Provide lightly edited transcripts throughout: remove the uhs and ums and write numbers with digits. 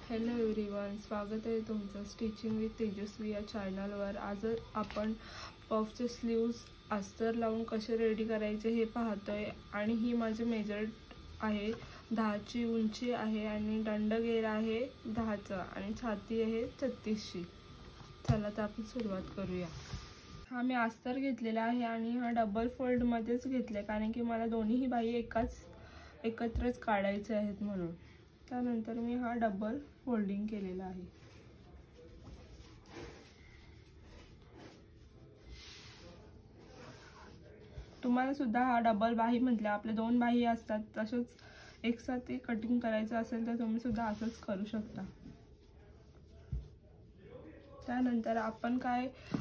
Hello everyone, स्वागत आहे तुमचं स्टिचिंग विथ तेजस्वी या चॅनलवर। आज आपण पफचे स्लीव्स अस्तर लावून कसे रेडी करायचे हे पाहतोय। आणि ही माझी मेजर आहे 10ची उंची आहे आणि दंडगेर आहे 10चा आणि छाती आहे 36ची। चला तर आपण सुरुवात करूया। हा मी अस्तर घेतलेला आहे आणि हा डबल फोल्ड मध्येच घेतले कारण की मला दोन्ही बाही एकत्रच काढायचे आहेत म्हणून। त्यानंतर मी हा डबल फोल्डिंग केलेला आहे। तुम्हाला सुद्धा हा डबल बाही म्हटलं आपले दोन बाही असतात तसंच एकसाथ कटिंग करायचं असेल तर तुम्ही सुद्धा असंच करू शकता। त्यानंतर आपण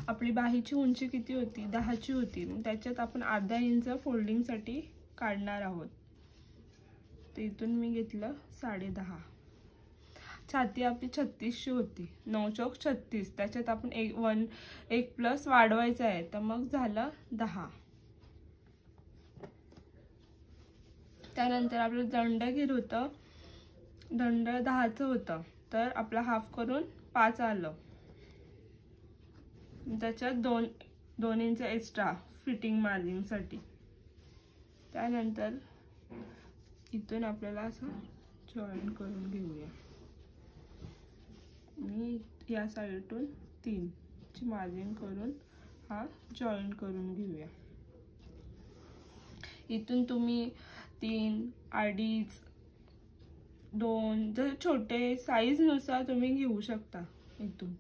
आपली बाहीची उंची किती होती 10ची होती, मग त्याच्यात आपण अर्धा इंच फोल्डिंग साठी काढणार आहोत। तर इथून मी घेतलं 10.5। छाती आपली 36ची होती, 9 चौक 36, त्याच्यात आपण एक प्लस वाढवायचा आहे तर मग झालं 10। त्यानंतर आपलं दंडगीर होतं, दंड 10चं होतं तर आपला हाफ करून 5 आलं। त्याच्यात 2 इंच एक्स्ट्रा फिटिंग मार्जिन साठी। त्यानंतर इथून आपल्याला असं जॉईन करून घेऊया आणि या साइडून 3 ची मार्जिन करून हा जॉईन करून घेऊया। इथून तुम्ही 3, 2.5, 2 जर छोटे साइज नुसार तुम्ही घेऊ शकता इथून।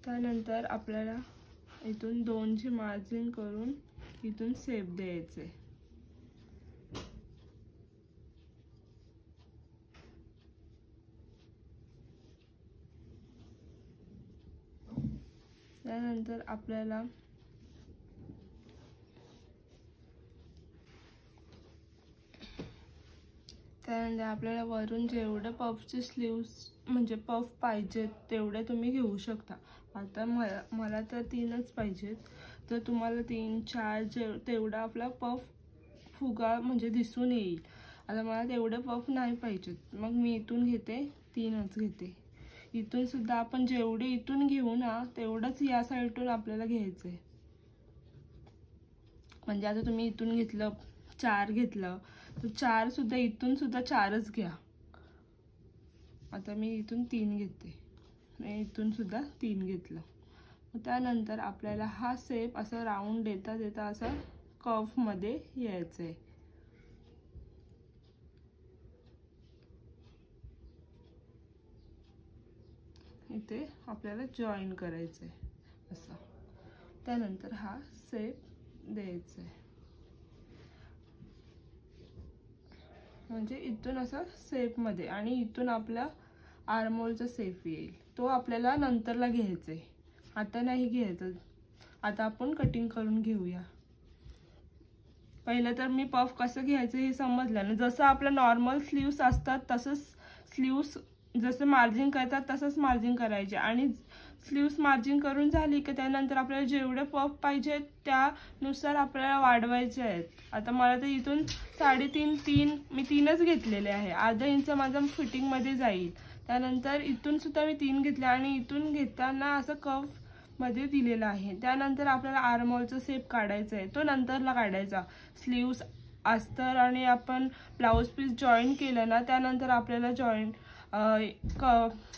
त्यानंतर आपल्याला इथून 2 ची मार्जिन करून इथून शेप द्यायचे। त्यानंतर आपल्याला वरून जेवढे पफचे स्लीव्स म्हणजे पफ पाहिजेत तेवढे तुम्ही घेऊ शकता। आता मला तर 3च पाहिजेत, तर तुम्हाला 3, 4 तेवढा आपला पफ फुगा म्हणजे दिसून येईल। आता मला तेवढे पफ नाही पाहिजेत, मग मी इथून घेते 3च घेते। इथून सुद्धा आपण जेवढे इथून घेऊ ना तेवढंच या साइडून आपल्याला घ्यायचंय। म्हणजे आता तुम्ही इथून घेतलं 4 घेतलं तर 4 सुद्धा इथून सुद्धा 4च घ्या। आता मी इथून 3 घेते, मी इथून सुद्धा 3 घेतलं। त्यानंतर आपल्याला हा शेप असा राऊंड देता देता असा कर्व मध्ये यायचंय। इथे आपल्याला जॉईन करायचंय असं। त्यानंतर हा शेप द्यायचा आहे, म्हणजे इथून असं शेप मध्ये आणि इथून आपला आर्महोलचा शेप येईल, तो आपल्याला नंतरला घ्यायचा आहे, आता नाही घ्यायचं। आता आपण कटिंग करून घेऊया। पहिलं तर मी पफ कसं घ्यायचं हे समजलं ना। जसं आपलं नॉर्मल स्लीव्स असतात तसंच स्लीव्स जसं मार्जिन करतात तसंच मार्जिन करायचे आणि स्लीव्स मार्जिन करून झाली की त्यानंतर आपल्याला जेवढे पफ पाहिजे त्यानुसार आपल्याला वाढवायचे आहेत। आता मला तर इथून 3.5 मी 3च घेतलेले आहे, अर्धा इंच माझा फिटिंग मध्ये जाईल। त्यानंतर इथून सुद्धा मी 3 घेतले आणि इथून घेताना असं कर्व मध्ये दिलेला आहे। त्यानंतर आपल्याला आर्महोलचा शेप काढायचा आहे, तो नंतरला काढायचा। स्लीव्स अस्तर आणि आपण ब्लाउज पीस जॉईन केलं ना त्यानंतर आपल्याला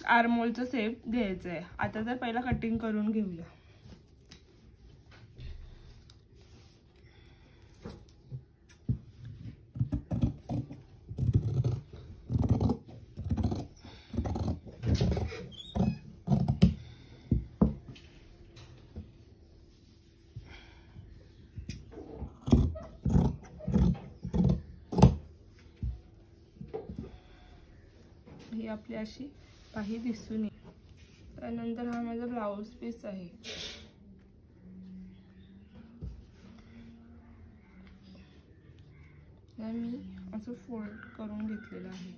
आर्महोलचा शेप द्यायचा आहे। आता तर पहिला कटिंग करून घेऊया। ही आपली अशी बाही दिसून येईल। त्यानंतर हा माझा ब्लाउज पीस आहे, मी असं फोल्ड करून घेतलेला आहे।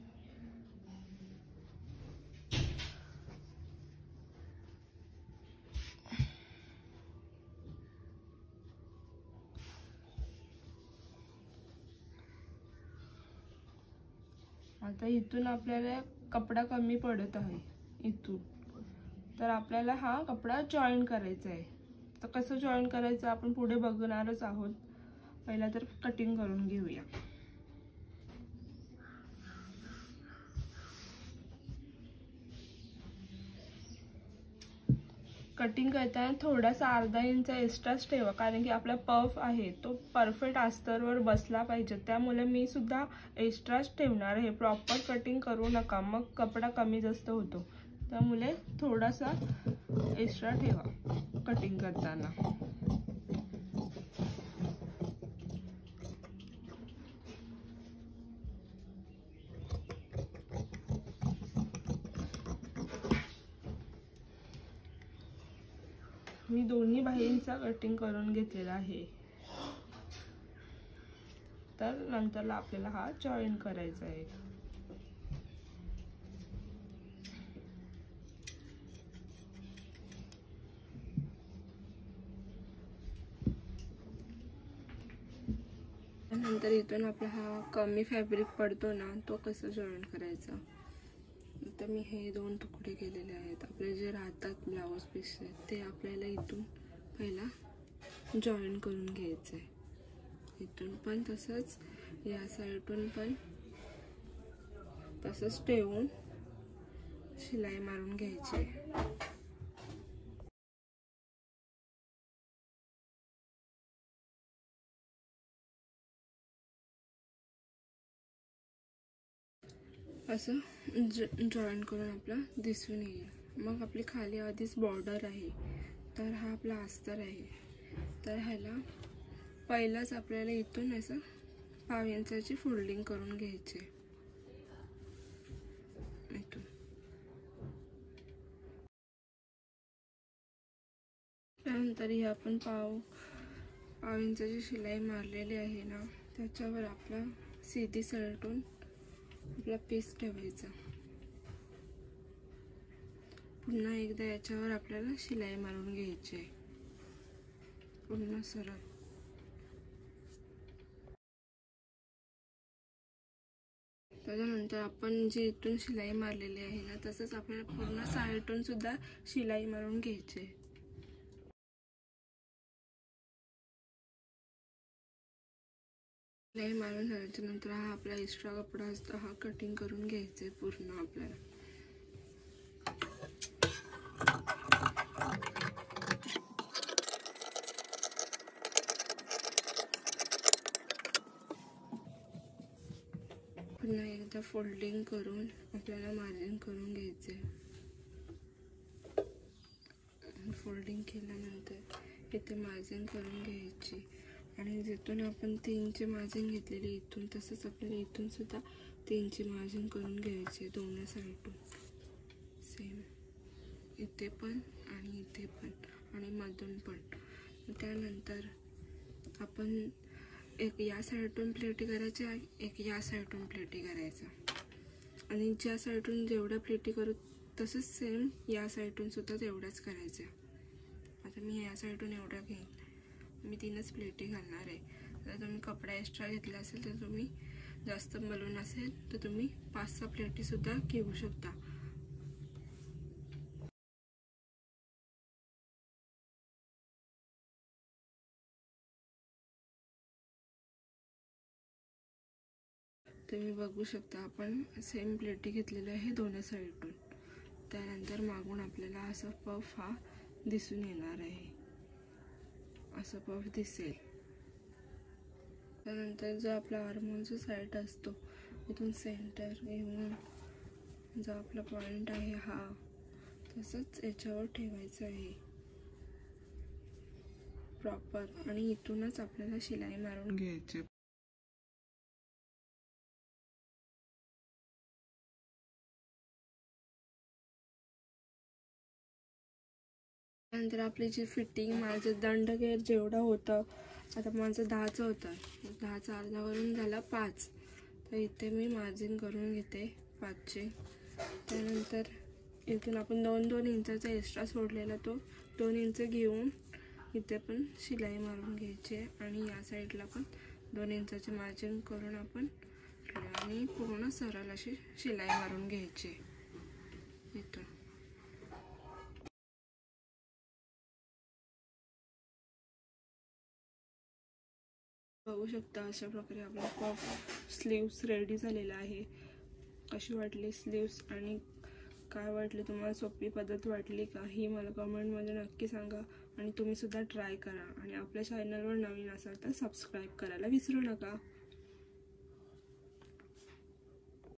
आता इथून आपल्याला कपडा कमी पडत आहे इथून, तर आपल्याला हा कपडा जॉईन करायचा आहे. तर कसं जॉईन करायचं आपण पुढे बघणारच आहोत. पहिला तर कटिंग करून घेऊया. कटिंग करताना थोडासा अर्धा इंच एक्स्ट्राच ठेवा, कारण की आपला पफ आहे तो परफेक्ट अस्तरवर बसला पाहिजे. त्यामुळे मी सुद्धा एक्स्ट्राच ठेवणार आहे. प्रॉपर कटिंग करू नका, मग कपडा कमी जास्त होतो. त्यामुळे थोडासा एक्स्ट्रा ठेवा कटिंग करताना. मी दोन्ही बाहींचा कटिंग करून घेतलेला आहे. तर नंतरला आपल्याला हा जॉईन करायचा आहे. नंतर इथून आपला हा कमी फॅब्रिक पडतो ना, तो कसं जॉईन करायचा. तर मी हे 2 तुकडे केलेले आहेत. आपले जे राहतात ब्लाऊज पीस ते आपल्याला इथून पहिला जॉईन करून घ्यायचं आहे. इथून पण तसंच, या साईडून पण तसंच ठेवून शिलाई मारून घ्यायची. असं जॉईन करून आपला दिसून येईल. मग आपली खाली आधीच बॉर्डर आहे, तर हा आपला अस्तर आहे. तर ह्याला पहिलाच आपल्याला इथून असं 1/2 इंचाची फोल्डिंग करून घ्यायची. इथून त्यानंतर ही आपण 1/2 इंचाची शिलाई मारलेली आहे ना, त्याच्यावर आपला सीधी सलटून आपला पीस ठेवायचा. पुन्हा एकदा याच्यावर आपल्याला शिलाई मारून घ्यायची आहे पुन्हा सरळ. त्याच्यानंतर आपण जी इथून शिलाई मारलेली आहे ना, तसंच आपल्याला पूर्ण साईडून सुद्धा शिलाई मारून घ्यायची आहे. शिलाई मारून झाल्याच्या नंतर हा आपला एक्स्ट्रा कपडा असतो, हा कटिंग करून घ्यायचा आहे पूर्ण आपल्याला. पुन्हा एकदा फोल्डिंग करून आपल्याला मार्जिन करून घ्यायचे. फोल्डिंग केल्यानंतर इथे मार्जिन करून घ्यायची आणि जिथून आपण 3ची मार्जिन घेतलेली इथून, तसंच आपल्याला इथून सुद्धा 3ची मार्जिन करून घ्यायची दोन्ही साईडून सेम. इथे पण आणि इथे पण आणि मधून पण. त्यानंतर आपण एक या साईडून प्लेटी करायची, एक या साईडून प्लेटी करायचा. आणि ज्या साईडून जेवढ्या प्लेटी करू तसंच सेम या साईडून सुद्धा तेवढ्याच करायच्या. आता मी या साईडून एवढ्या घेईन, मी 3च प्लेटी घालणार आहे. जर तुम्ही कपडा एक्स्ट्रा घेतला असेल तर तुम्ही जास्त बलून असेल तर तुम्ही 5-6 प्लेटी सुद्धा घेऊ शकता. तुम्ही बघू शकता आपण सेम प्लेटी घेतलेली आहे दोन्ही साईडून. त्यानंतर मागून आपल्याला असं पफ हा दिसून येणार आहे, असं पफ दिसेल. त्यानंतर जो आपला आर्महोलचा साईड असतो इथून सेंटर घेऊन जो आपला पॉइंट आहे हा तसंच याच्यावर ठेवायचं आहे प्रॉपर. आणि इथूनच आपल्याला शिलाई मारून घ्यायची. त्यानंतर आपली जी फिटिंग, माझं दंडगेर जेवढं होतं, आता माझं 10चं होतं, 10चा अर्धावरून झाला 5. तर इथे मी मार्जिन करून घेते 5चे. त्यानंतर इथून आपण 2-2 इंचाचा एक्स्ट्रा सोडलेला तो 2 इंच घेऊन इथे पण शिलाई मारून घ्यायची आहे. आणि या साईडला पण 2 इंचाचे मार्जिन करून आपण आणि पूर्ण सरळ अशी शिलाई मारून घ्यायची इथून. बघू शकता अशा प्रकारे आपला पफ स्लीव्स रेडी झालेला आहे. कशी वाटली स्लीव्स आणि काय वाटले तुम्हाला, सोपी पद्धत वाटली का ही मला कमेंटमध्ये नक्की सांगा. आणि तुम्ही सुद्धा ट्राय करा. आणि आपल्या चॅनलवर नवीन असाल तर सबस्क्राईब करायला विसरू नका.